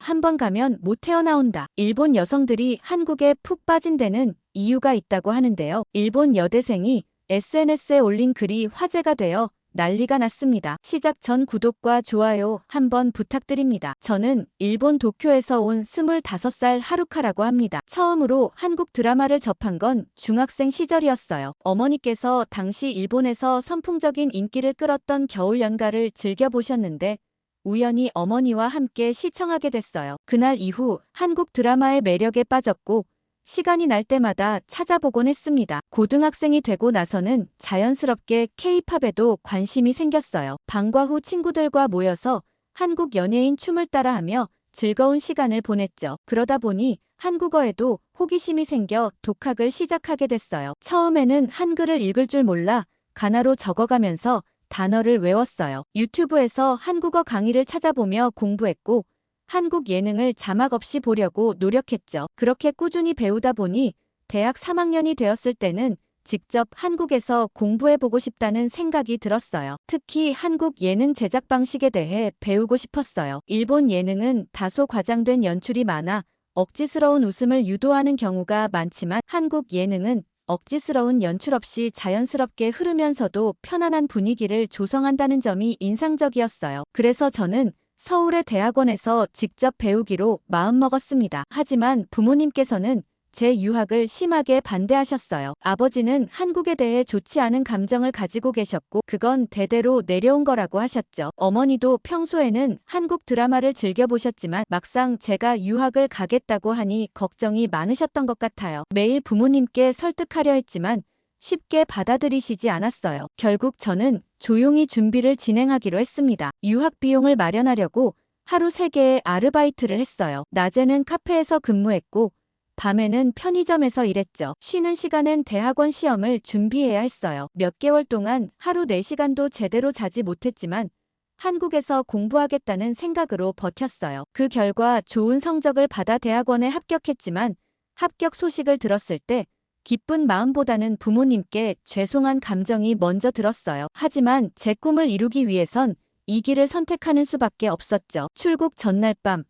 한 번 가면 못 헤어나온다. 일본 여성들이 한국에 푹 빠진 데는 이유가 있다고 하는데요. 일본 여대생이 SNS에 올린 글이 화제가 되어 난리가 났습니다. 시작 전 구독과 좋아요 한번 부탁드립니다. 저는 일본 도쿄에서 온 25살 하루카라고 합니다. 처음으로 한국 드라마를 접한 건 중학생 시절이었어요. 어머니께서 당시 일본에서 선풍적인 인기를 끌었던 겨울연가를 즐겨보셨는데 우연히 어머니와 함께 시청하게 됐어요. 그날 이후 한국 드라마의 매력에 빠졌고 시간이 날 때마다 찾아보곤 했습니다. 고등학생이 되고 나서는 자연스럽게 K-팝에도 관심이 생겼어요. 방과 후 친구들과 모여서 한국 연예인 춤을 따라하며 즐거운 시간을 보냈죠. 그러다 보니 한국어에도 호기심이 생겨 독학을 시작하게 됐어요. 처음에는 한글을 읽을 줄 몰라 가나로 적어가면서 단어를 외웠어요. 유튜브에서 한국어 강의를 찾아보며 공부했고 한국 예능을 자막 없이 보려고 노력했죠. 그렇게 꾸준히 배우다 보니 대학 3학년이 되었을 때는 직접 한국에서 공부해보고 싶다는 생각이 들었어요. 특히 한국 예능 제작 방식에 대해 배우고 싶었어요. 일본 예능은 다소 과장된 연출이 많아 억지스러운 웃음을 유도하는 경우가 많지만 한국 예능은 억지스러운 연출 없이 자연스럽게 흐르면서도 편안한 분위기를 조성한다는 점이 인상적이었어요. 그래서 저는 서울의 대학원에서 직접 배우기로 마음먹었습니다. 하지만 부모님께서는 제 유학을 심하게 반대하셨어요. 아버지는 한국에 대해 좋지 않은 감정을 가지고 계셨고 그건 대대로 내려온 거라고 하셨죠. 어머니도 평소에는 한국 드라마를 즐겨보셨지만 막상 제가 유학을 가겠다고 하니 걱정이 많으셨던 것 같아요. 매일 부모님께 설득하려 했지만 쉽게 받아들이시지 않았어요. 결국 저는 조용히 준비를 진행하기로 했습니다. 유학 비용을 마련하려고 하루 3개의 아르바이트를 했어요. 낮에는 카페에서 근무했고 밤에는 편의점에서 일했죠. 쉬는 시간엔 대학원 시험을 준비해야 했어요. 몇 개월 동안 하루 4시간도 제대로 자지 못했지만 한국에서 공부하겠다는 생각으로 버텼어요. 그 결과 좋은 성적을 받아 대학원에 합격했지만 합격 소식을 들었을 때 기쁜 마음보다는 부모님께 죄송한 감정이 먼저 들었어요. 하지만 제 꿈을 이루기 위해선 이 길을 선택하는 수밖에 없었죠. 출국 전날 밤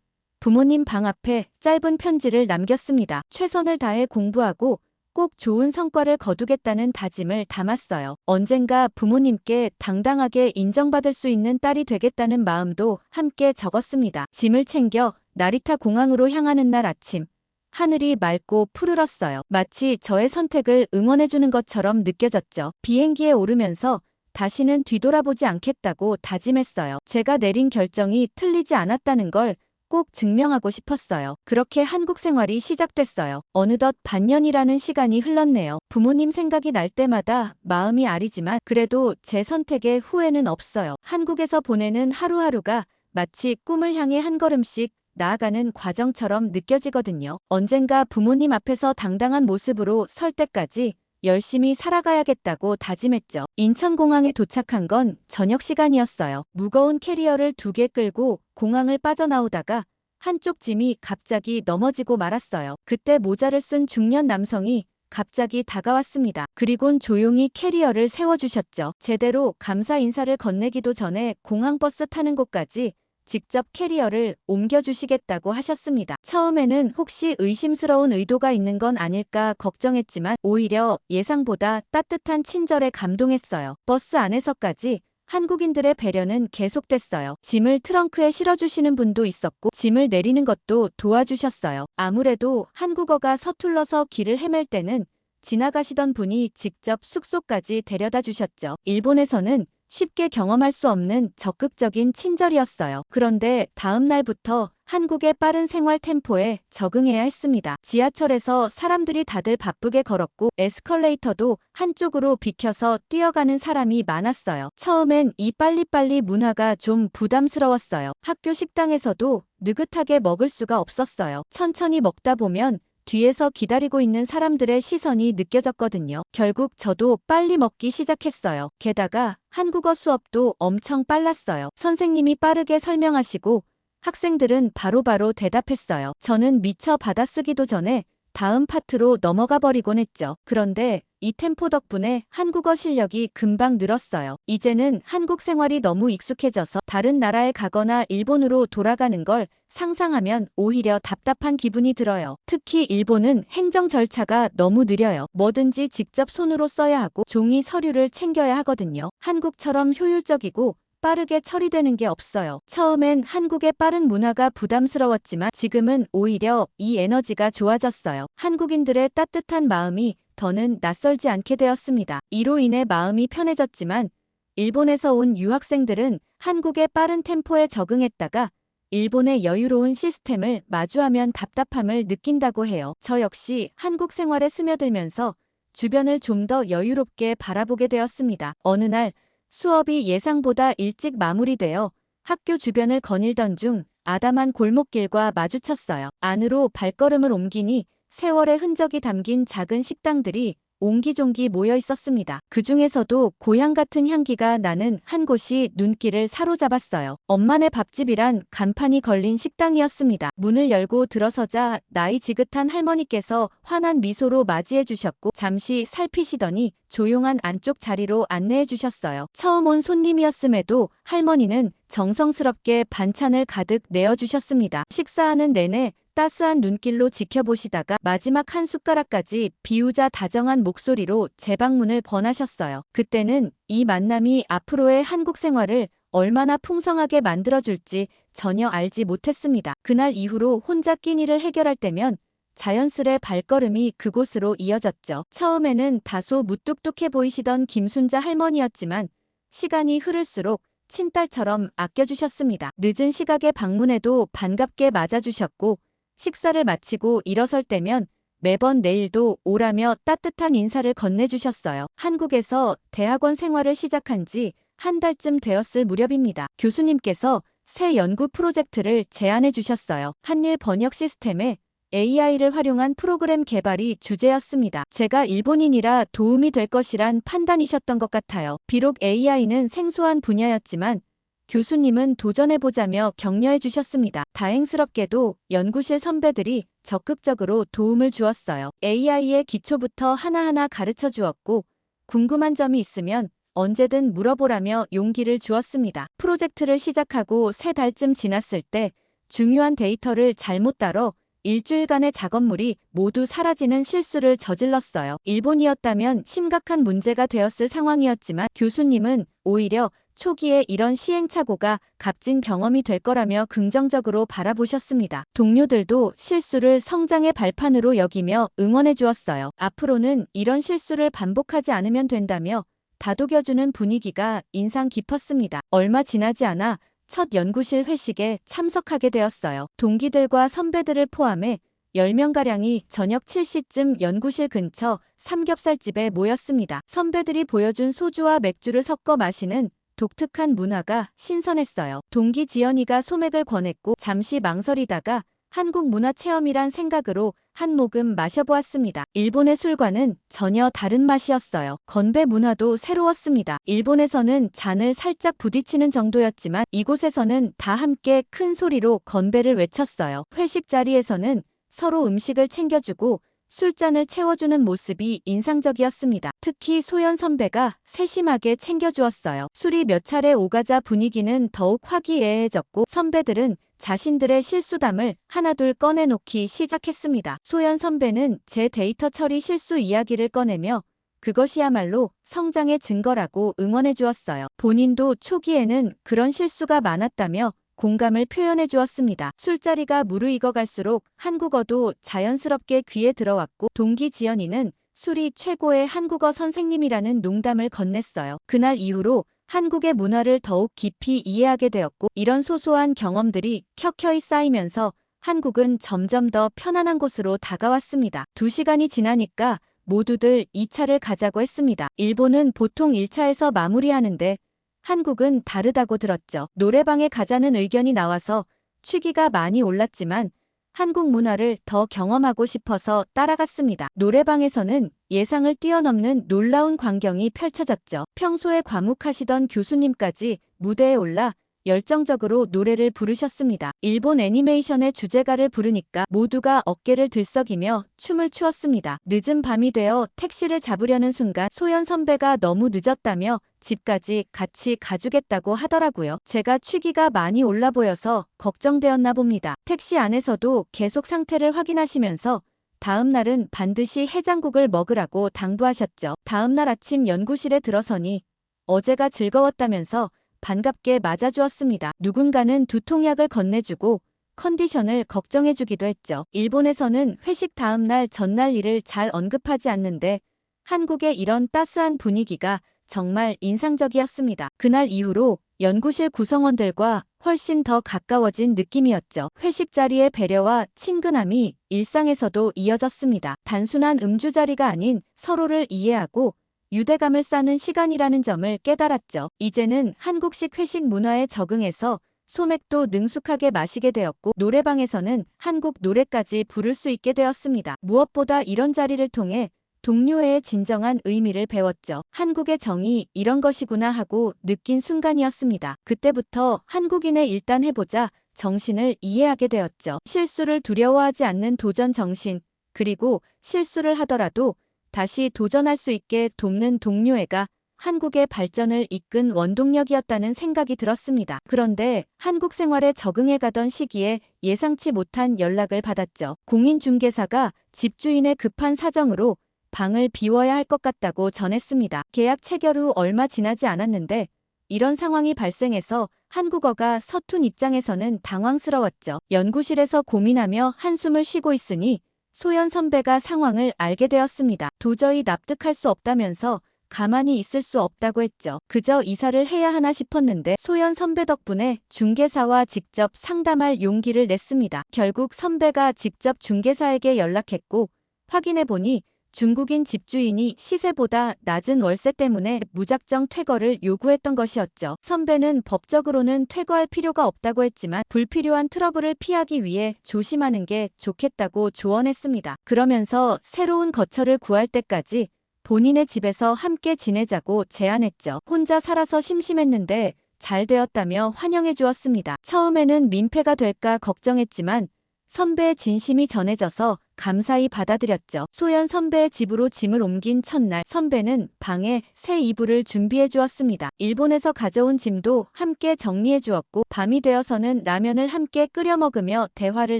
부모님 방 앞에 짧은 편지를 남겼습니다. 최선을 다해 공부하고 꼭 좋은 성과를 거두겠다는 다짐을 담았어요. 언젠가 부모님께 당당하게 인정받을 수 있는 딸이 되겠다는 마음도 함께 적었습니다. 짐을 챙겨 나리타 공항으로 향하는 날 아침. 하늘이 맑고 푸르렀어요. 마치 저의 선택을 응원해주는 것처럼 느껴졌죠. 비행기에 오르면서 다시는 뒤돌아보지 않겠다고 다짐했어요. 제가 내린 결정이 틀리지 않았다는 걸 꼭 증명하고 싶었어요. 그렇게 한국 생활이 시작됐어요. 어느덧 반년이라는 시간이 흘렀네요. 부모님 생각이 날 때마다 마음이 아리지만 그래도 제 선택에 후회는 없어요. 한국에서 보내는 하루하루가 마치 꿈을 향해 한 걸음씩 나아가는 과정처럼 느껴지거든요. 언젠가 부모님 앞에서 당당한 모습으로 설 때까지 열심히 살아가야겠다고 다짐했죠. 인천공항에 도착한 건 저녁 시간이었어요. 무거운 캐리어를 2개 끌고 공항을 빠져나오다가 한쪽 짐이 갑자기 넘어지고 말았어요. 그때 모자를 쓴 중년 남성이 갑자기 다가왔습니다. 그리곤 조용히 캐리어를 세워주셨죠. 제대로 감사 인사를 건네기도 전에 공항버스 타는 곳까지 직접 캐리어를 옮겨주시겠다고 하셨습니다. 처음에는 혹시 의심스러운 의도가 있는 건 아닐까 걱정했지만 오히려 예상보다 따뜻한 친절에 감동했어요. 버스 안에서까지 한국인들의 배려는 계속됐어요. 짐을 트렁크에 실어주시는 분도 있었고 짐을 내리는 것도 도와주셨어요. 아무래도 한국어가 서툴러서 길을 헤맬 때는 지나가시던 분이 직접 숙소까지 데려다 주셨죠. 일본에서는 쉽게 경험할 수 없는 적극적인 친절이었어요. 그런데 다음 날부터 한국의 빠른 생활 템포에 적응해야 했습니다. 지하철에서 사람들이 다들 바쁘게 걸었고 에스컬레이터도 한쪽으로 비켜서 뛰어가는 사람이 많았어요. 처음엔 이 빨리빨리 문화가 좀 부담스러웠어요. 학교 식당에서도 느긋하게 먹을 수가 없었어요. 천천히 먹다 보면 뒤에서 기다리고 있는 사람들의 시선이 느껴졌거든요. 결국 저도 빨리 먹기 시작했어요. 게다가 한국어 수업도 엄청 빨랐어요. 선생님이 빠르게 설명하시고 학생들은 바로바로 대답했어요. 저는 미처 받아쓰기도 전에 다음 파트로 넘어가 버리곤 했죠. 그런데 이 템포 덕분에 한국어 실력이 금방 늘었어요. 이제는 한국 생활이 너무 익숙해져서 다른 나라에 가거나 일본으로 돌아가는 걸 상상하면 오히려 답답한 기분이 들어요. 특히 일본은 행정 절차가 너무 느려요. 뭐든지 직접 손으로 써야 하고 종이 서류를 챙겨야 하거든요. 한국처럼 효율적이고 빠르게 처리되는 게 없어요. 처음엔 한국의 빠른 문화가 부담스러웠지만 지금은 오히려 이 에너지가 좋아졌어요. 한국인들의 따뜻한 마음이 더는 낯설지 않게 되었습니다. 이로 인해 마음이 편해졌지만 일본에서 온 유학생들은 한국의 빠른 템포에 적응했다가 일본의 여유로운 시스템을 마주하면 답답함을 느낀다고 해요. 저 역시 한국 생활에 스며들면서 주변을 좀 더 여유롭게 바라보게 되었습니다. 어느 날 수업이 예상보다 일찍 마무리되어 학교 주변을 거닐던 중 아담한 골목길과 마주쳤어요. 안으로 발걸음을 옮기니 세월의 흔적이 담긴 작은 식당들이 옹기종기 모여 있었습니다. 그 중에서도 고향 같은 향기가 나는 한 곳이 눈길을 사로잡았어요. 엄마네 밥집이란 간판이 걸린 식당이었습니다. 문을 열고 들어서자 나이 지긋한 할머니께서 환한 미소로 맞이해 주셨고 잠시 살피시더니 조용한 안쪽 자리로 안내해 주셨어요. 처음 온 손님이었음에도 할머니는 정성스럽게 반찬을 가득 내어주셨습니다. 식사하는 내내 따스한 눈길로 지켜보시다가 마지막 한 숟가락까지 비우자 다정한 목소리로 재방문을 권하셨어요. 그때는 이 만남이 앞으로의 한국 생활을 얼마나 풍성하게 만들어줄지 전혀 알지 못했습니다. 그날 이후로 혼자 끼니를 해결할 때면 자연스레 발걸음이 그곳으로 이어졌죠. 처음에는 다소 무뚝뚝해 보이시던 김순자 할머니였지만 시간이 흐를수록 친딸처럼 아껴주셨습니다. 늦은 시각에 방문해도 반갑게 맞아주셨고 식사를 마치고 일어설 때면 매번 내일도 오라며 따뜻한 인사를 건네주셨어요. 한국에서 대학원 생활을 시작한 지 한 달쯤 되었을 무렵입니다. 교수님께서 새 연구 프로젝트를 제안해 주셨어요. 한일 번역 시스템에 AI를 활용한 프로그램 개발이 주제였습니다. 제가 일본인이라 도움이 될 것이란 판단이셨던 것 같아요. 비록 AI는 생소한 분야였지만 교수님은 도전해보자며 격려해 주셨습니다. 다행스럽게도 연구실 선배들이 적극적으로 도움을 주었어요. AI의 기초부터 하나하나 가르쳐 주었고 궁금한 점이 있으면 언제든 물어보라며 용기를 주었습니다. 프로젝트를 시작하고 3달쯤 지났을 때 중요한 데이터를 잘못 다뤄 일주일간의 작업물이 모두 사라지는 실수를 저질렀어요. 일본이었다면 심각한 문제가 되었을 상황이었지만 교수님은 오히려 초기에 이런 시행착오가 값진 경험이 될 거라며 긍정적으로 바라보셨습니다. 동료들도 실수를 성장의 발판으로 여기며 응원해 주었어요. 앞으로는 이런 실수를 반복하지 않으면 된다며 다독여주는 분위기가 인상 깊었습니다. 얼마 지나지 않아 첫 연구실 회식에 참석하게 되었어요. 동기들과 선배들을 포함해 10명가량이 저녁 7시쯤 연구실 근처 삼겹살집에 모였습니다. 선배들이 보여준 소주와 맥주를 섞어 마시는 독특한 문화가 신선했어요. 동기 지연이가 소맥을 권했고 잠시 망설이다가 한국 문화 체험이란 생각으로 한 모금 마셔보았습니다. 일본의 술과는 전혀 다른 맛이었어요. 건배 문화도 새로웠습니다. 일본에서는 잔을 살짝 부딪히는 정도였지만 이곳에서는 다 함께 큰 소리로 건배를 외쳤어요. 회식 자리에서는 서로 음식을 챙겨주고 술잔을 채워주는 모습이 인상적이었습니다. 특히 소연 선배가 세심하게 챙겨주었어요. 술이 몇 차례 오가자 분위기는 더욱 화기애애해졌고 선배들은 자신들의 실수담을 하나둘 꺼내놓기 시작했습니다. 소연 선배는 제 데이터 처리 실수 이야기를 꺼내며 그것이야말로 성장의 증거라고 응원해 주었어요. 본인도 초기에는 그런 실수가 많았다며 공감을 표현해 주었습니다. 술자리가 무르익어 갈수록 한국어도 자연스럽게 귀에 들어왔고 동기 지연이는 술이 최고의 한국어 선생님이라는 농담을 건넸어요. 그날 이후로 한국의 문화를 더욱 깊이 이해하게 되었고 이런 소소한 경험들이 켜켜이 쌓이면서 한국은 점점 더 편안한 곳으로 다가왔습니다. 2시간이 지나니까 모두들 2차를 가자고 했습니다. 일본은 보통 1차에서 마무리하는데 한국은 다르다고 들었죠. 노래방에 가자는 의견이 나와서 취기가 많이 올랐지만 한국 문화를 더 경험하고 싶어서 따라갔습니다. 노래방에서는 예상을 뛰어넘는 놀라운 광경이 펼쳐졌죠. 평소에 과묵하시던 교수님까지 무대에 올라 열정적으로 노래를 부르셨습니다. 일본 애니메이션의 주제가를 부르니까 모두가 어깨를 들썩이며 춤을 추었습니다. 늦은 밤이 되어 택시를 잡으려는 순간 소연 선배가 너무 늦었다며 집까지 같이 가주겠다고 하더라고요. 제가 취기가 많이 올라 보여서 걱정되었나 봅니다. 택시 안에서도 계속 상태를 확인하시면서 다음 날은 반드시 해장국을 먹으라고 당부하셨죠. 다음 날 아침 연구실에 들어서니 어제가 즐거웠다면서 반갑게 맞아주었습니다. 누군가는 두통약을 건네주고 컨디션을 걱정해주기도 했죠. 일본에서는 회식 다음 날 전날 일을 잘 언급하지 않는데 한국의 이런 따스한 분위기가 정말 인상적이었습니다. 그날 이후로 연구실 구성원들과 훨씬 더 가까워진 느낌이었죠. 회식 자리의 배려와 친근함이 일상에서도 이어졌습니다. 단순한 음주 자리가 아닌 서로를 이해하고 유대감을 쌓는 시간이라는 점을 깨달았죠. 이제는 한국식 회식 문화에 적응해서 소맥도 능숙하게 마시게 되었고 노래방에서는 한국 노래까지 부를 수 있게 되었습니다. 무엇보다 이런 자리를 통해 동료애의 진정한 의미를 배웠죠. 한국의 정이 이런 것이구나 하고 느낀 순간이었습니다. 그때부터 한국인의 일단 해보자 정신을 이해하게 되었죠. 실수를 두려워하지 않는 도전 정신, 그리고 실수를 하더라도 다시 도전할 수 있게 돕는 동료애가 한국의 발전을 이끈 원동력이었다는 생각이 들었습니다. 그런데 한국 생활에 적응해 가던 시기에 예상치 못한 연락을 받았죠. 공인중개사가 집주인의 급한 사정으로 방을 비워야 할 것 같다고 전했습니다. 계약 체결 후 얼마 지나지 않았는데 이런 상황이 발생해서 한국어가 서툰 입장에서는 당황스러웠죠. 연구실에서 고민하며 한숨을 쉬고 있으니 소연 선배가 상황을 알게 되었습니다. 도저히 납득할 수 없다면서 가만히 있을 수 없다고 했죠. 그저 이사를 해야 하나 싶었는데 소연 선배 덕분에 중개사와 직접 상담할 용기를 냈습니다. 결국 선배가 직접 중개사에게 연락했고 확인해보니 중국인 집주인이 시세보다 낮은 월세 때문에 무작정 퇴거를 요구했던 것이었죠. 선배는 법적으로는 퇴거할 필요가 없다고 했지만 불필요한 트러블을 피하기 위해 조심하는 게 좋겠다고 조언했습니다. 그러면서 새로운 거처를 구할 때까지 본인의 집에서 함께 지내자고 제안했죠. 혼자 살아서 심심했는데 잘 되었다며 환영해 주었습니다. 처음에는 민폐가 될까 걱정했지만 선배의 진심이 전해져서 감사히 받아들였죠. 소연 선배의 집으로 짐을 옮긴 첫날 선배는 방에 새 이불을 준비해 주었습니다. 일본에서 가져온 짐도 함께 정리해 주었고 밤이 되어서는 라면을 함께 끓여 먹으며 대화를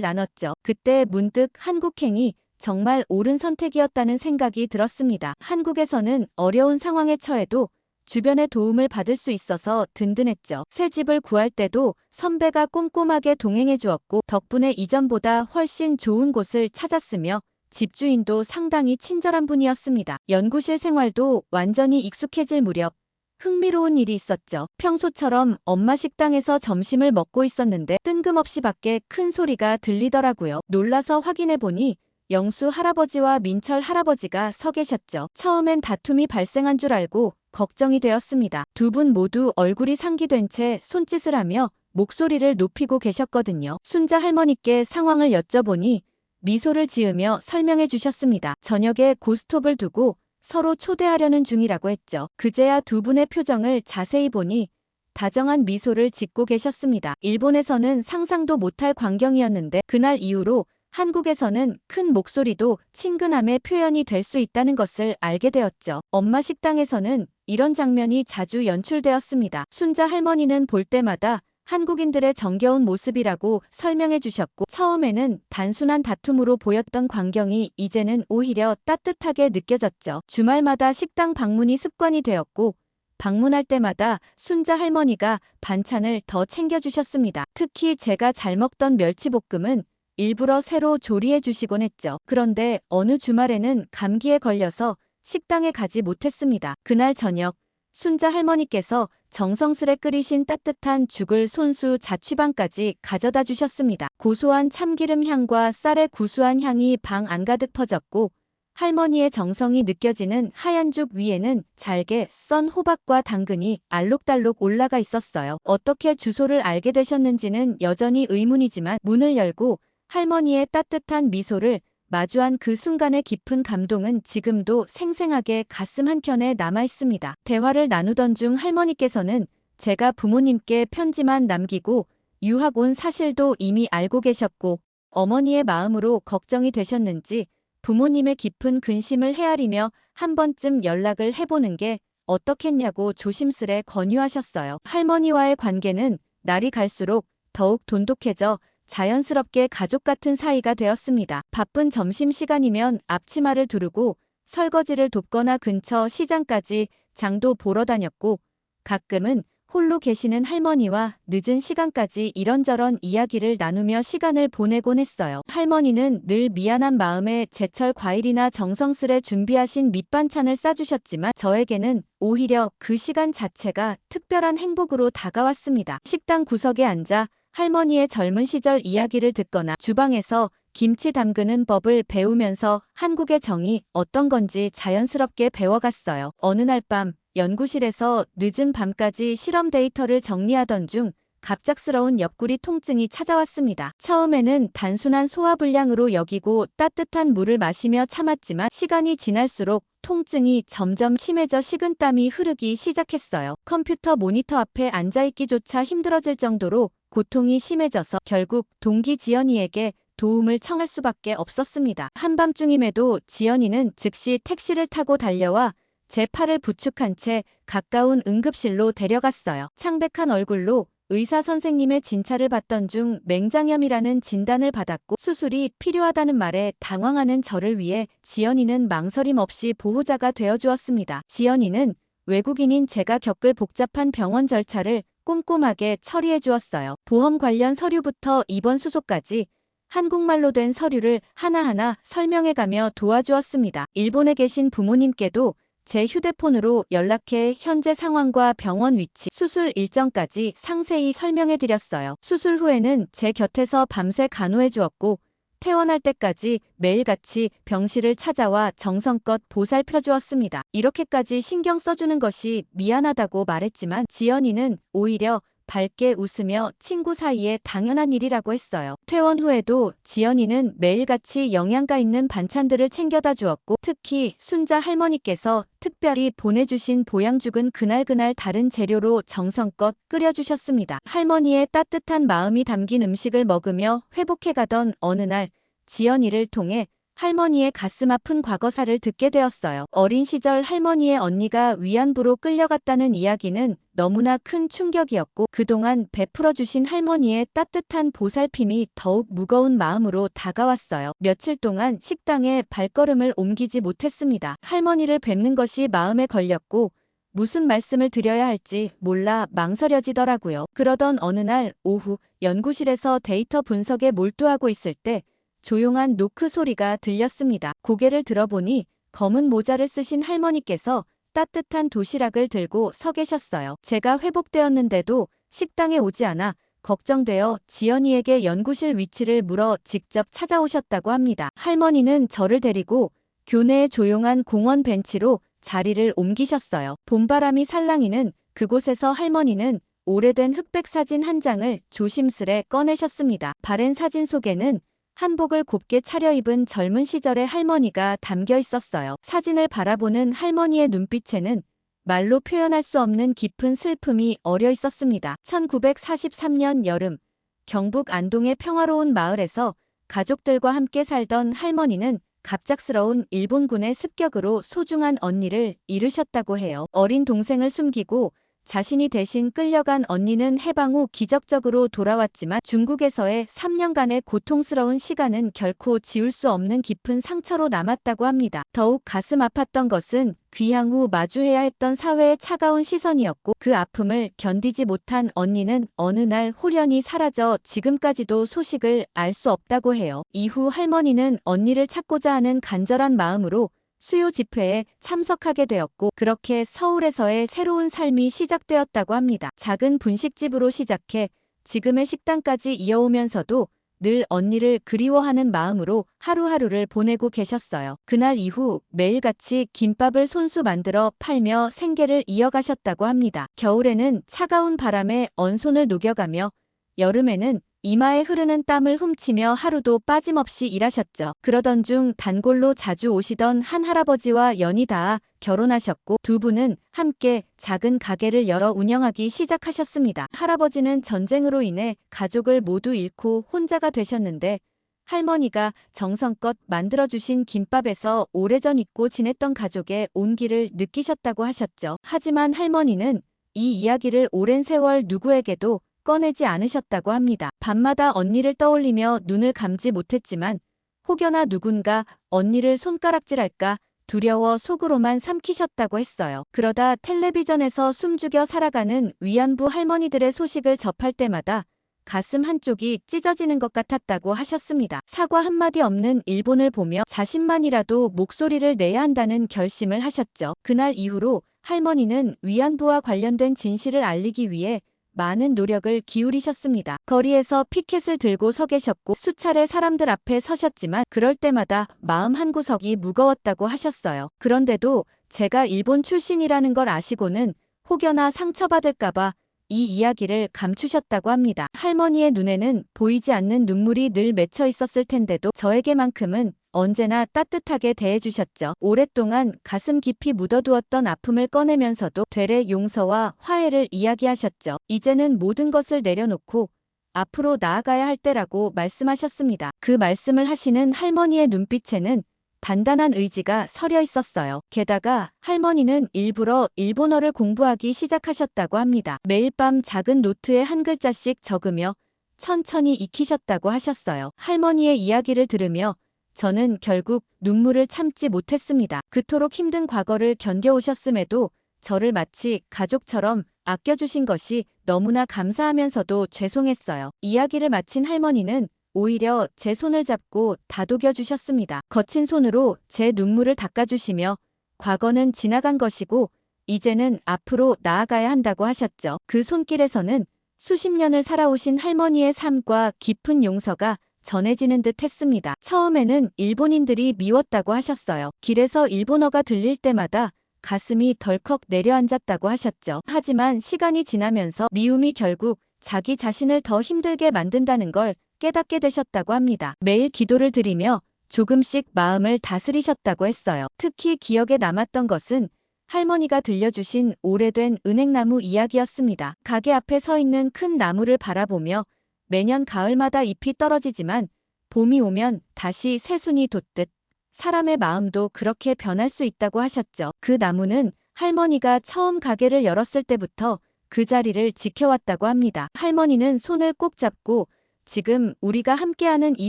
나눴죠. 그때 문득 한국행이 정말 옳은 선택이었다는 생각이 들었습니다. 한국에서는 어려운 상황에 처해도 주변의 도움을 받을 수 있어서 든든했죠. 새 집을 구할 때도 선배가 꼼꼼하게 동행해 주었고 덕분에 이전보다 훨씬 좋은 곳을 찾았으며 집주인도 상당히 친절한 분이었습니다. 연구실 생활도 완전히 익숙해질 무렵 흥미로운 일이 있었죠. 평소처럼 엄마 식당에서 점심을 먹고 있었는데 뜬금없이 밖에 큰 소리가 들리더라고요. 놀라서 확인해보니 영수 할아버지와 민철 할아버지가 서 계셨죠. 처음엔 다툼이 발생한 줄 알고 걱정이 되었습니다. 두 분 모두 얼굴이 상기된 채 손짓을 하며 목소리를 높이고 계셨거든요. 순자 할머니께 상황을 여쭤보니 미소를 지으며 설명해 주셨습니다. 저녁에 고스톱을 두고 서로 초대하려는 중이라고 했죠. 그제야 두 분의 표정을 자세히 보니 다정한 미소를 짓고 계셨습니다. 일본에서는 상상도 못할 광경이었는데 그날 이후로 한국에서는 큰 목소리도 친근함의 표현이 될 수 있다는 것을 알게 되었죠. 엄마 식당에서는 이런 장면이 자주 연출되었습니다. 순자 할머니는 볼 때마다 한국인들의 정겨운 모습이라고 설명해 주셨고 처음에는 단순한 다툼으로 보였던 광경이 이제는 오히려 따뜻하게 느껴졌죠. 주말마다 식당 방문이 습관이 되었고 방문할 때마다 순자 할머니가 반찬을 더 챙겨주셨습니다. 특히 제가 잘 먹던 멸치볶음은 일부러 새로 조리해 주시곤 했죠. 그런데 어느 주말에는 감기에 걸려서 식당에 가지 못했습니다. 그날 저녁 순자 할머니께서 정성스레 끓이신 따뜻한 죽을 손수 자취방까지 가져다 주셨습니다. 고소한 참기름 향과 쌀의 구수한 향이 방 안가득 퍼졌고 할머니의 정성이 느껴지는 하얀 죽 위에는 잘게 썬 호박과 당근이 알록달록 올라가 있었어요. 어떻게 주소를 알게 되셨는지는 여전히 의문이지만 문을 열고 할머니의 따뜻한 미소를 마주한 그 순간의 깊은 감동은 지금도 생생하게 가슴 한켠에 남아 있습니다. 대화를 나누던 중 할머니께서는 제가 부모님께 편지만 남기고 유학 온 사실도 이미 알고 계셨고 어머니의 마음으로 걱정이 되셨는지 부모님의 깊은 근심을 헤아리며 한 번쯤 연락을 해보는 게 어떻겠냐고 조심스레 권유하셨어요. 할머니와의 관계는 날이 갈수록 더욱 돈독해져 자연스럽게 가족 같은 사이가 되었습니다. 바쁜 점심시간이면 앞치마를 두르고 설거지를 돕거나 근처 시장까지 장도 보러 다녔고 가끔은 홀로 계시는 할머니와 늦은 시간까지 이런저런 이야기를 나누며 시간을 보내곤 했어요. 할머니는 늘 미안한 마음에 제철 과일이나 정성스레 준비하신 밑반찬을 싸주셨지만 저에게는 오히려 그 시간 자체가 특별한 행복으로 다가왔습니다. 식당 구석에 앉아 할머니의 젊은 시절 이야기를 듣거나 주방에서 김치 담그는 법을 배우면서 한국의 정이 어떤 건지 자연스럽게 배워갔어요. 어느 날 밤 연구실에서 늦은 밤까지 실험 데이터를 정리하던 중 갑작스러운 옆구리 통증이 찾아왔습니다. 처음에는 단순한 소화불량으로 여기고 따뜻한 물을 마시며 참았지만 시간이 지날수록 통증이 점점 심해져 식은땀이 흐르기 시작했어요. 컴퓨터 모니터 앞에 앉아있기조차 힘들어질 정도로 고통이 심해져서 결국 동기 지연이에게 도움을 청할 수밖에 없었습니다. 한밤중임에도 지연이는 즉시 택시를 타고 달려와 제 팔을 부축한 채 가까운 응급실로 데려갔어요. 창백한 얼굴로 의사 선생님의 진찰을 받던 중 맹장염이라는 진단을 받았고 수술이 필요하다는 말에 당황하는 저를 위해 지연이는 망설임 없이 보호자가 되어주었습니다. 지연이는 외국인인 제가 겪을 복잡한 병원 절차를 꼼꼼하게 처리해 주었어요. 보험 관련 서류부터 입원 수속까지 한국말로 된 서류를 하나하나 설명해가며 도와주었습니다. 일본에 계신 부모님께도 제 휴대폰으로 연락해 현재 상황과 병원 위치, 수술 일정까지 상세히 설명해드렸어요. 수술 후에는 제 곁에서 밤새 간호해 주었고 퇴원할 때까지 매일같이 병실을 찾아와 정성껏 보살펴 주었습니다. 이렇게까지 신경 써주는 것이 미안하다고 말했지만 지연이는 오히려 밝게 웃으며 친구 사이에 당연한 일이라고 했어요. 퇴원 후에도 지연이는 매일같이 영양가 있는 반찬들을 챙겨다 주었고 특히 순자 할머니께서 특별히 보내주신 보양죽은 그날그날 다른 재료로 정성껏 끓여주셨습니다. 할머니의 따뜻한 마음이 담긴 음식을 먹으며 회복해가던 어느 날 지연이를 통해 할머니의 가슴 아픈 과거사를 듣게 되었어요. 어린 시절 할머니의 언니가 위안부로 끌려갔다는 이야기는 너무나 큰 충격이었고 그동안 베풀어 주신 할머니의 따뜻한 보살핌이 더욱 무거운 마음으로 다가왔어요. 며칠 동안 식당에 발걸음을 옮기지 못했습니다. 할머니를 뵙는 것이 마음에 걸렸고 무슨 말씀을 드려야 할지 몰라 망설여지더라고요. 그러던 어느 날 오후 연구실에서 데이터 분석에 몰두하고 있을 때 조용한 노크 소리가 들렸습니다. 고개를 들어보니 검은 모자를 쓰신 할머니께서 따뜻한 도시락을 들고 서 계셨어요. 제가 회복되었는데도 식당에 오지 않아 걱정되어 지연이에게 연구실 위치를 물어 직접 찾아오셨다고 합니다. 할머니는 저를 데리고 교내의 조용한 공원 벤치로 자리를 옮기셨어요. 봄바람이 살랑이는 그곳에서 할머니는 오래된 흑백 사진 한 장을 조심스레 꺼내셨습니다. 바랜 사진 속에는 한복을 곱게 차려입은 젊은 시절의 할머니가 담겨 있었어요. 사진을 바라보는 할머니의 눈빛에는 말로 표현할 수 없는 깊은 슬픔이 어려 있었습니다. 1943년 여름, 경북 안동의 평화로운 마을에서 가족들과 함께 살던 할머니는 갑작스러운 일본군의 습격으로 소중한 언니를 잃으셨다고 해요. 어린 동생을 숨기고 자신이 대신 끌려간 언니는 해방 후 기적적으로 돌아왔지만 중국에서의 3년간의 고통스러운 시간은 결코 지울 수 없는 깊은 상처로 남았다고 합니다. 더욱 가슴 아팠던 것은 귀향 후 마주해야 했던 사회의 차가운 시선이었고 그 아픔을 견디지 못한 언니는 어느 날 홀연히 사라져 지금까지도 소식을 알 수 없다고 해요. 이후 할머니는 언니를 찾고자 하는 간절한 마음으로 수요 집회에 참석하게 되었고 그렇게 서울에서의 새로운 삶이 시작되었다고 합니다. 작은 분식집으로 시작해 지금의 식당까지 이어오면서도 늘 언니를 그리워하는 마음으로 하루하루를 보내고 계셨어요. 그날 이후 매일같이 김밥을 손수 만들어 팔며 생계를 이어가셨다고 합니다. 겨울에는 차가운 바람에 언손을 녹여가며 여름에는 이마에 흐르는 땀을 훔치며 하루도 빠짐없이 일하셨죠. 그러던 중 단골로 자주 오시던 한 할아버지와 연이 닿아 결혼하셨고 두 분은 함께 작은 가게를 열어 운영하기 시작하셨습니다. 할아버지는 전쟁으로 인해 가족을 모두 잃고 혼자가 되셨는데 할머니가 정성껏 만들어주신 김밥에서 오래전 잊고 지냈던 가족의 온기를 느끼셨다고 하셨죠. 하지만 할머니는 이 이야기를 오랜 세월 누구에게도 꺼내지 않으셨다고 합니다. 밤마다 언니를 떠올리며 눈을 감지 못했지만 혹여나 누군가 언니를 손가락질할까 두려워 속으로만 삼키셨다고 했어요. 그러다 텔레비전에서 숨죽여 살아가는 위안부 할머니들의 소식을 접할 때마다 가슴 한쪽이 찢어지는 것 같았다고 하셨습니다. 사과 한마디 없는 일본을 보며 자신만이라도 목소리를 내야 한다는 결심을 하셨죠. 그날 이후로 할머니는 위안부와 관련된 진실을 알리기 위해 많은 노력을 기울이셨습니다. 거리에서 피켓을 들고 서 계셨고 수차례 사람들 앞에 서셨지만 그럴 때마다 마음 한구석이 무거웠다고 하셨어요. 그런데도 제가 일본 출신이라는 걸 아시고는 혹여나 상처받을까봐 이 이야기를 감추셨다고 합니다. 할머니의 눈에는 보이지 않는 눈물이 늘 맺혀 있었을 텐데도 저에게만큼은 언제나 따뜻하게 대해주셨죠. 오랫동안 가슴 깊이 묻어두었던 아픔을 꺼내면서도 되레 용서와 화해를 이야기하셨죠. 이제는 모든 것을 내려놓고 앞으로 나아가야 할 때라고 말씀하셨습니다. 그 말씀을 하시는 할머니의 눈빛에는 단단한 의지가 서려 있었어요. 게다가 할머니는 일부러 일본어를 공부하기 시작하셨다고 합니다. 매일 밤 작은 노트에 한 글자씩 적으며 천천히 익히셨다고 하셨어요. 할머니의 이야기를 들으며 저는 결국 눈물을 참지 못했습니다. 그토록 힘든 과거를 견뎌오셨음에도 저를 마치 가족처럼 아껴주신 것이 너무나 감사하면서도 죄송했어요. 이야기를 마친 할머니는 오히려 제 손을 잡고 다독여 주셨습니다. 거친 손으로 제 눈물을 닦아주시며 과거는 지나간 것이고 이제는 앞으로 나아가야 한다고 하셨죠. 그 손길에서는 수십 년을 살아오신 할머니의 삶과 깊은 용서가 전해지는 듯 했습니다. 처음에는 일본인들이 미웠다고 하셨어요. 길에서 일본어가 들릴 때마다 가슴이 덜컥 내려앉았다고 하셨죠. 하지만 시간이 지나면서 미움이 결국 자기 자신을 더 힘들게 만든다는 걸 깨닫게 되셨다고 합니다. 매일 기도를 드리며 조금씩 마음을 다스리셨다고 했어요. 특히 기억에 남았던 것은 할머니가 들려주신 오래된 은행나무 이야기였습니다. 가게 앞에 서 있는 큰 나무를 바라보며 매년 가을마다 잎이 떨어지지만 봄이 오면 다시 새순이 돋듯 사람의 마음도 그렇게 변할 수 있다고 하셨죠. 그 나무는 할머니가 처음 가게를 열었을 때부터 그 자리를 지켜왔다고 합니다. 할머니는 손을 꼭 잡고 지금 우리가 함께하는 이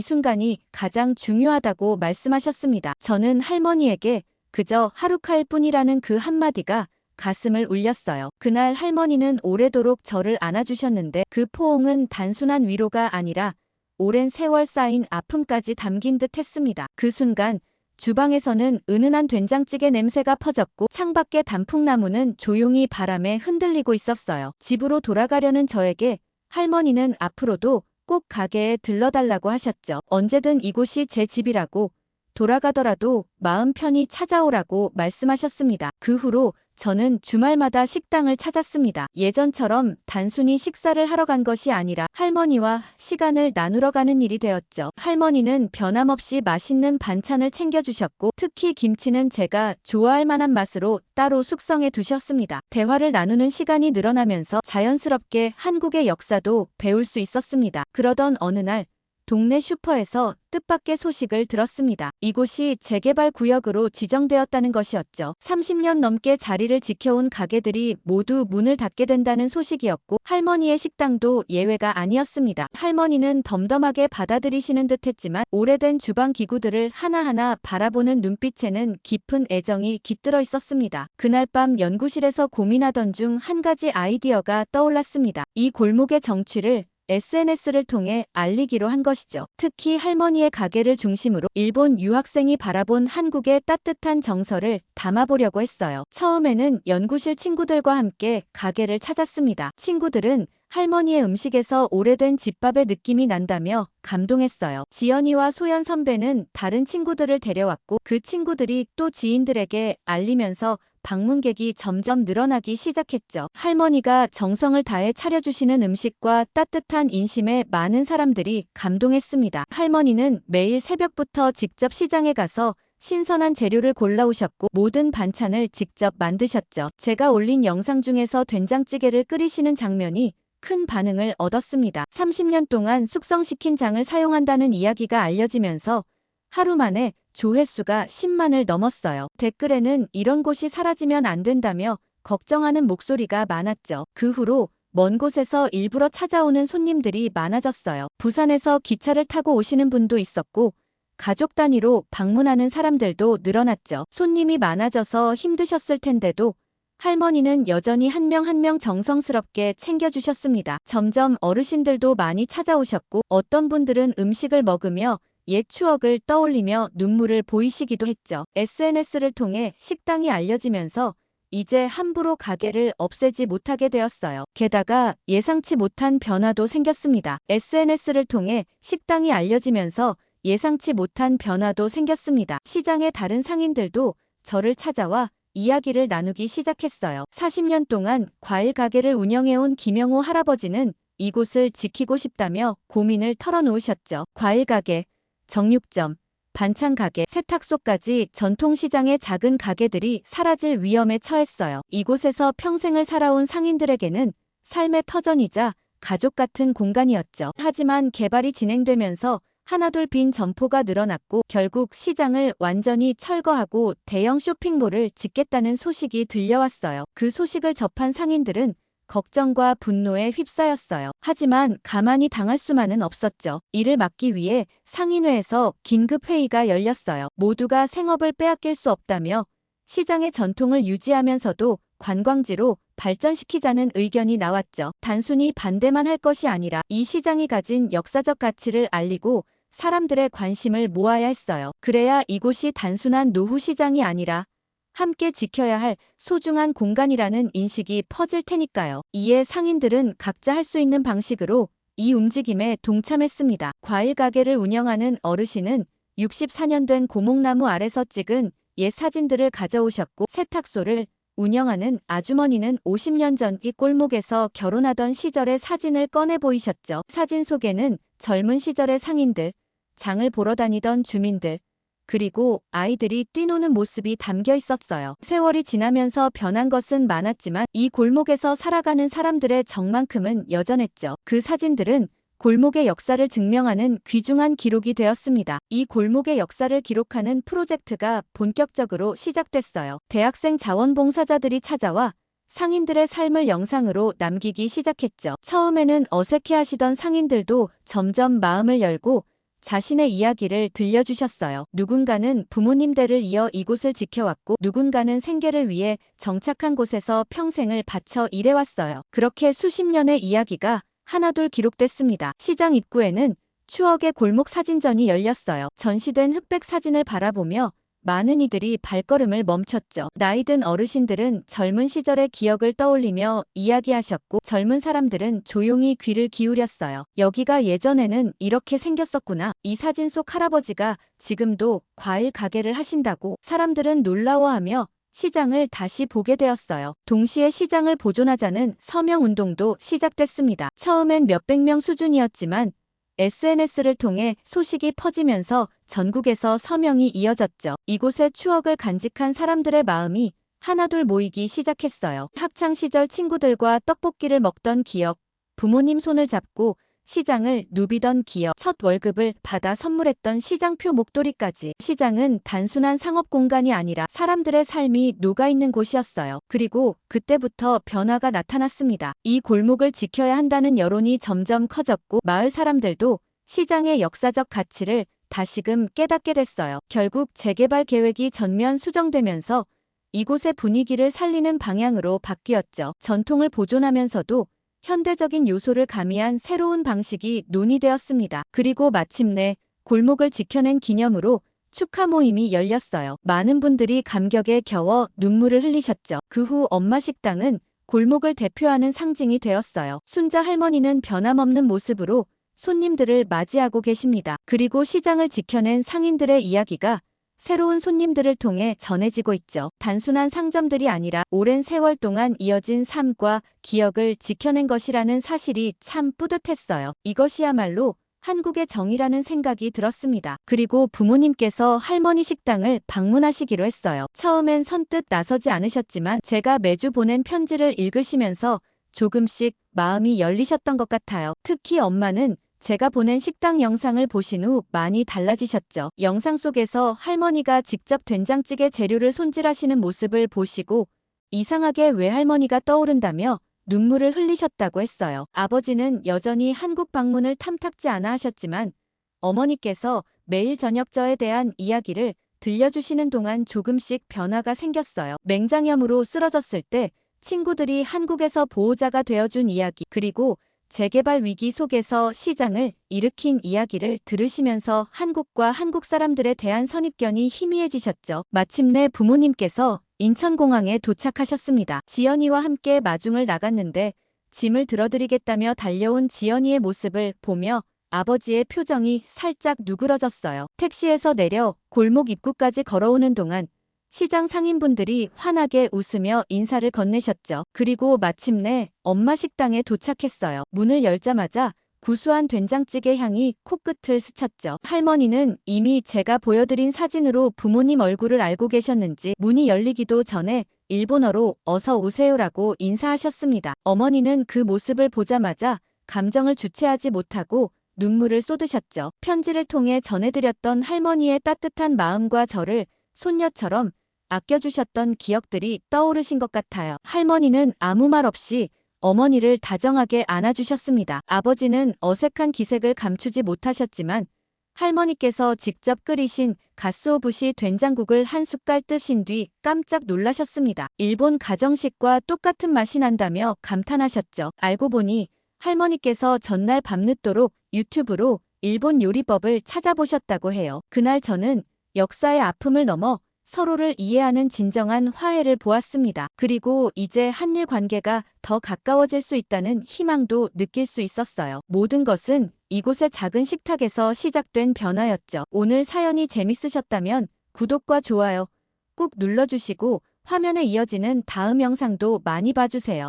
순간이 가장 중요하다고 말씀하셨습니다. 저는 할머니에게 그저 하루칼 뿐이라는 그 한마디가 가슴을 울렸어요. 그날 할머니는 오래도록 저를 안아주셨는데 그 포옹은 단순한 위로가 아니라 오랜 세월 쌓인 아픔까지 담긴 듯 했습니다. 그 순간 주방에서는 은은한 된장찌개 냄새가 퍼졌고 창밖의 단풍나무는 조용히 바람에 흔들리고 있었어요. 집으로 돌아가려는 저에게 할머니는 앞으로도 꼭 가게에 들러달라고 하셨죠. 언제든 이곳이 제 집이라고 돌아가더라도 마음 편히 찾아오라고 말씀하셨습니다. 그 후로 저는 주말마다 식당을 찾았습니다. 예전처럼 단순히 식사를 하러 간 것이 아니라 할머니와 시간을 나누러 가는 일이 되었죠. 할머니는 변함없이 맛있는 반찬을 챙겨주셨고 특히 김치는 제가 좋아할 만한 맛으로 따로 숙성해 두셨습니다. 대화를 나누는 시간이 늘어나면서 자연스럽게 한국의 역사도 배울 수 있었습니다. 그러던 어느 날 동네 슈퍼에서 뜻밖의 소식을 들었습니다. 이곳이 재개발 구역으로 지정되었다는 것이었죠. 30년 넘게 자리를 지켜온 가게들이 모두 문을 닫게 된다는 소식이었고 할머니의 식당도 예외가 아니었습니다. 할머니는 덤덤하게 받아들이시는 듯했지만 오래된 주방 기구들을 하나하나 바라보는 눈빛에는 깊은 애정이 깃들어 있었습니다. 그날 밤 연구실에서 고민하던 중 한 가지 아이디어가 떠올랐습니다. 이 골목의 정취를 SNS를 통해 알리기로 한 것이죠. 특히 할머니의 가게를 중심으로 일본 유학생이 바라본 한국의 따뜻한 정서를 담아보려고 했어요. 처음에는 연구실 친구들과 함께 가게를 찾았습니다. 친구들은 할머니의 음식에서 오래된 집밥의 느낌이 난다며 감동했어요. 지연이와 소연 선배는 다른 친구들을 데려왔고 그 친구들이 또 지인들에게 알리면서 방문객이 점점 늘어나기 시작했죠. 할머니가 정성을 다해 차려주시는 음식과 따뜻한 인심에 많은 사람들이 감동했습니다. 할머니는 매일 새벽부터 직접 시장에 가서 신선한 재료를 골라오셨고 모든 반찬을 직접 만드셨죠. 제가 올린 영상 중에서 된장찌개를 끓이시는 장면이 큰 반응을 얻었습니다. 30년 동안 숙성시킨 장을 사용한다는 이야기가 알려지면서 하루 만에 조회수가 10만을 넘었어요. 댓글에는 이런 곳이 사라지면 안 된다며 걱정하는 목소리가 많았죠. 그 후로 먼 곳에서 일부러 찾아오는 손님들이 많아졌어요. 부산에서 기차를 타고 오시는 분도 있었고 가족 단위로 방문하는 사람들도 늘어났죠. 손님이 많아져서 힘드셨을 텐데도 할머니는 여전히 한 명 한 명 정성스럽게 챙겨주셨습니다. 점점 어르신들도 많이 찾아오셨고 어떤 분들은 음식을 먹으며 옛 추억을 떠올리며 눈물을 보이시기도 했죠. SNS를 통해 식당이 알려지면서 이제 함부로 가게를 없애지 못하게 되었어요. 게다가 예상치 못한 변화도 생겼습니다. SNS를 통해 식당이 알려지면서 예상치 못한 변화도 생겼습니다. 시장의 다른 상인들도 저를 찾아와 이야기를 나누기 시작했어요. 40년 동안 과일 가게를 운영해온 김영호 할아버지는 이곳을 지키고 싶다며 고민을 털어놓으셨죠. 과일 가게, 정육점, 반찬 가게, 세탁소까지 전통시장의 작은 가게들이 사라질 위험에 처했어요. 이곳에서 평생을 살아온 상인들에게는 삶의 터전이자 가족 같은 공간이었죠. 하지만 개발이 진행되면서 하나둘 빈 점포가 늘어났고 결국 시장을 완전히 철거하고 대형 쇼핑몰을 짓겠다는 소식이 들려왔어요. 그 소식을 접한 상인들은 걱정과 분노에 휩싸였어요. 하지만 가만히 당할 수만은 없었죠. 이를 막기 위해 상인회에서 긴급 회의가 열렸어요. 모두가 생업을 빼앗길 수 없다며 시장의 전통을 유지하면서도 관광지로 발전시키자는 의견이 나왔죠. 단순히 반대만 할 것이 아니라 이 시장이 가진 역사적 가치를 알리고 사람들의 관심을 모아야 했어요. 그래야 이곳이 단순한 노후 시장이 아니라 함께 지켜야 할 소중한 공간이라는 인식이 퍼질 테니까요. 이에 상인들은 각자 할 수 있는 방식으로 이 움직임에 동참했습니다. 과일 가게를 운영하는 어르신은 64년 된 고목나무 아래서 찍은 옛 사진들을 가져오셨고 세탁소를 운영하는 아주머니는 50년 전 이 골목에서 결혼하던 시절의 사진을 꺼내 보이셨죠. 사진 속에는 젊은 시절의 상인들, 장을 보러 다니던 주민들, 그리고 아이들이 뛰노는 모습이 담겨 있었어요. 세월이 지나면서 변한 것은 많았지만 이 골목에서 살아가는 사람들의 정만큼은 여전했죠. 그 사진들은 골목의 역사를 증명하는 귀중한 기록이 되었습니다. 이 골목의 역사를 기록하는 프로젝트가 본격적으로 시작됐어요. 대학생 자원봉사자들이 찾아와 상인들의 삶을 영상으로 남기기 시작했죠. 처음에는 어색해하시던 상인들도 점점 마음을 열고 자신의 이야기를 들려주셨어요. 누군가는 부모님 대를 이어 이곳을 지켜왔고 누군가는 생계를 위해 정착한 곳에서 평생을 바쳐 일해왔어요. 그렇게 수십 년의 이야기가 하나둘 기록됐습니다. 시장 입구에는 추억의 골목 사진전이 열렸어요. 전시된 흑백 사진을 바라보며 많은 이들이 발걸음을 멈췄죠. 나이든 어르신들은 젊은 시절의 기억을 떠올리며 이야기하셨고 젊은 사람들은 조용히 귀를 기울였어요. 여기가 예전에는 이렇게 생겼었구나. 이 사진 속 할아버지가 지금도 과일 가게를 하신다고. 사람들은 놀라워하며 시장을 다시 보게 되었어요. 동시에 시장을 보존하자는 서명운동도 시작됐습니다. 처음엔 몇백 명 수준이었지만 SNS를 통해 소식이 퍼지면서 전국에서 서명이 이어졌죠. 이곳의 추억을 간직한 사람들의 마음이 하나둘 모이기 시작했어요. 학창시절 친구들과 떡볶이를 먹던 기억, 부모님 손을 잡고 시장을 누비던 기억, 첫 월급을 받아 선물했던 시장표 목도리까지. 시장은 단순한 상업 공간이 아니라 사람들의 삶이 녹아있는 곳이었어요. 그리고 그때부터 변화가 나타났습니다. 이 골목을 지켜야 한다는 여론이 점점 커졌고 마을 사람들도 시장의 역사적 가치를 다시금 깨닫게 됐어요. 결국 재개발 계획이 전면 수정되면서 이곳의 분위기를 살리는 방향으로 바뀌었죠. 전통을 보존하면서도 현대적인 요소를 가미한 새로운 방식이 논의되었습니다. 그리고 마침내 골목을 지켜낸 기념으로 축하 모임이 열렸어요. 많은 분들이 감격에 겨워 눈물을 흘리셨죠. 그 후 엄마 식당은 골목을 대표하는 상징이 되었어요. 순자 할머니는 변함없는 모습으로 손님들을 맞이하고 계십니다. 그리고 시장을 지켜낸 상인들의 이야기가 새로운 손님들을 통해 전해지고 있죠. 단순한 상점들이 아니라 오랜 세월 동안 이어진 삶과 기억을 지켜낸 것이라는 사실이 참 뿌듯했어요. 이것이야말로 한국의 정이라는 생각이 들었습니다. 그리고 부모님께서 할머니 식당을 방문하시기로 했어요. 처음엔 선뜻 나서지 않으셨지만 제가 매주 보낸 편지를 읽으시면서 조금씩 마음이 열리셨던 것 같아요. 특히 엄마는 제가 보낸 식당 영상을 보신 후 많이 달라지셨죠. 영상 속에서 할머니가 직접 된장찌개 재료를 손질하시는 모습을 보시고 이상하게 외할머니가 떠오른다며 눈물을 흘리셨다고 했어요. 아버지는 여전히 한국 방문을 탐탁지 않아 하셨지만 어머니께서 매일 저녁저에 대한 이야기를 들려주시는 동안 조금씩 변화가 생겼어요. 맹장염으로 쓰러졌을 때 친구들이 한국에서 보호자가 되어준 이야기, 그리고 재개발 위기 속에서 시장을 일으킨 이야기를 들으시면서 한국과 한국 사람들에 대한 선입견이 희미해지셨죠. 마침내 부모님께서 인천공항에 도착하셨습니다. 지연이와 함께 마중을 나갔는데 짐을 들어드리겠다며 달려온 지연이의 모습을 보며 아버지의 표정이 살짝 누그러졌어요. 택시에서 내려 골목 입구까지 걸어오는 동안 시장 상인분들이 환하게 웃으며 인사를 건네셨죠. 그리고 마침내 엄마 식당에 도착했어요. 문을 열자마자 구수한 된장찌개 향이 코끝을 스쳤죠. 할머니는 이미 제가 보여드린 사진으로 부모님 얼굴을 알고 계셨는지 문이 열리기도 전에 일본어로 어서 오세요라고 인사하셨습니다. 어머니는 그 모습을 보자마자 감정을 주체하지 못하고 눈물을 쏟으셨죠. 편지를 통해 전해드렸던 할머니의 따뜻한 마음과 저를 손녀처럼 아껴주셨던 기억들이 떠오르신 것 같아요. 할머니는 아무 말 없이 어머니를 다정하게 안아주셨습니다. 아버지는 어색한 기색을 감추지 못하셨지만 할머니께서 직접 끓이신 가스오부시 된장국을 한 숟갈 뜨신 뒤 깜짝 놀라셨습니다. 일본 가정식과 똑같은 맛이 난다며 감탄하셨죠. 알고 보니 할머니께서 전날 밤늦도록 유튜브로 일본 요리법을 찾아보셨다고 해요. 그날 저는 역사의 아픔을 넘어 서로를 이해하는 진정한 화해를 보았습니다. 그리고 이제 한일 관계가 더 가까워질 수 있다는 희망도 느낄 수 있었어요. 모든 것은 이곳의 작은 식탁에서 시작된 변화였죠. 오늘 사연이 재밌으셨다면 구독과 좋아요 꾹 눌러주시고 화면에 이어지는 다음 영상도 많이 봐주세요.